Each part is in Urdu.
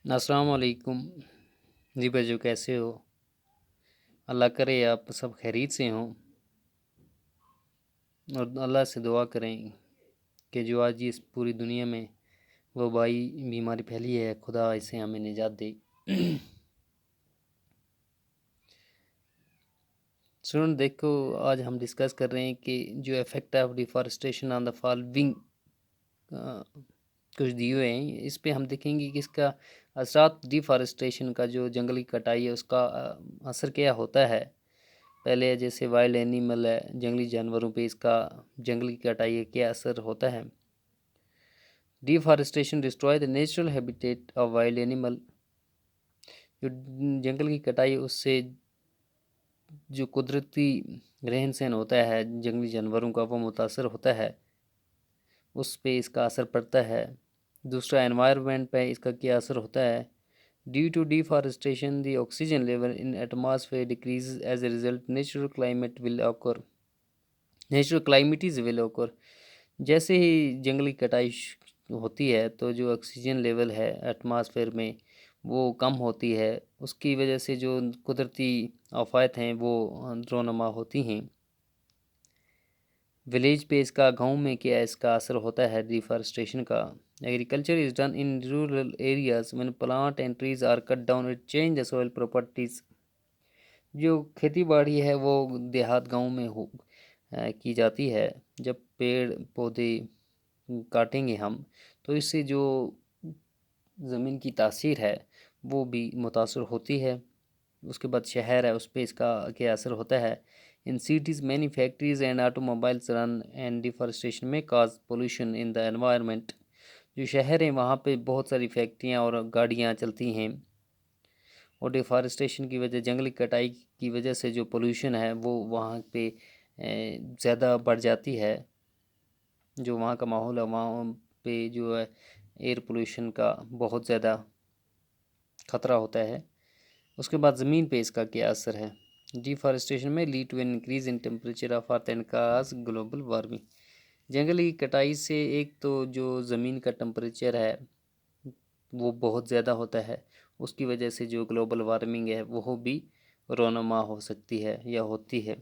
السلام علیکم جی بھائیو، کیسے ہو؟ اللہ کرے آپ سب خیریت سے ہوں، اور اللہ سے دعا کریں کہ جو آج اس پوری دنیا میں وبائی بیماری پھیلی ہے، خدا اسے ہمیں نجات دے۔ سن دیکھو، آج ہم ڈسکس کر رہے ہیں کہ جو effect of deforestation on the following کچھ دیے ہوئے ہیں، اس پہ ہم دیکھیں گے کہ اس کا اثرات ڈیفارسٹیشن کا، جو جنگلی کٹائی ہے، اس کا اثر کیا ہوتا ہے۔ پہلے جیسے وائلڈ اینیمل ہے، جنگلی جانوروں پہ اس کا جنگلی کٹائی ہے کیا اثر ہوتا ہے۔ Deforestation destroy the natural habitat of wild animal, جو جنگل کی کٹائی اس سے جو قدرتی رہن سہن ہوتا ہے جنگلی جانوروں کا، وہ متاثر ہوتا ہے، اس پہ اس کا اثر پڑتا ہے۔ دوسرا، انوائرمنٹ پہ اس کا کیا اثر ہوتا ہے۔ Due to deforestation, the oxygen level in atmosphere decreases. As a result, natural calamities will occur. جیسے ہی جنگلی کٹائی ہوتی ہے تو جو آکسیجن لیول ہے ایٹماسفیئر میں وہ کم ہوتی ہے، اس کی وجہ سے جو قدرتی آفات ہیں وہ رونما ہوتی ہیں۔ ولیج پہ اس کا، گاؤں میں کیا اس کا اثر ہوتا ہے ڈیفارسٹیشن کا۔ Agriculture is done in rural areas when plant and trees are cut down it change the soil properties. جو کھیتی باڑی ہے وہ دیہات گاؤں میں کی جاتی ہے۔ جب پیڑ پودے کاٹیں گے ہم تو اس سے جو زمین کی تاثیر ہے وہ بھی متاثر ہوتی ہے۔ اس کے بعد شہر ہے، اس پہ اس کا کیا اثر ہوتا ہے۔ In cities, many factories and automobiles run and deforestation may cause pollution in the environment. جو شہر ہیں وہاں پہ بہت ساری فیکٹریاں اور گاڑیاں چلتی ہیں، اور ڈیفارسٹیشن کی وجہ، جنگلی کٹائی کی وجہ سے جو پولوشن ہے وہ وہاں پہ زیادہ بڑھ جاتی ہے۔ جو وہاں کا ماحول ہے وہاں پہ جو ہے ایئر پولوشن کا بہت زیادہ خطرہ ہوتا ہے۔ اس کے بعد زمین پہ اس کا کیا اثر ہے۔ Deforestation may lead to an increase in temperature of earth and cause global warming. جنگلی کٹائی سے ایک تو جو زمین کا ٹمپریچر ہے وہ بہت زیادہ ہوتا ہے، اس کی وجہ سے جو گلوبل وارمنگ ہے وہ بھی رونما ہو سکتی ہے یا ہوتی ہے۔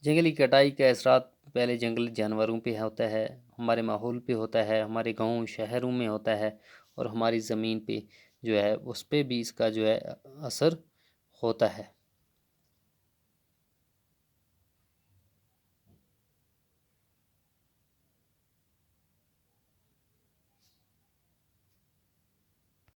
جنگلی کٹائی کے اثرات پہلے جنگلی جانوروں پہ ہوتا ہے، ہمارے ماحول پہ ہوتا ہے، ہمارے گاؤں شہروں میں ہوتا ہے، اور ہماری زمین پہ جو ہے اس پہ بھی اس کا جو ہے اثر ہوتا ہے۔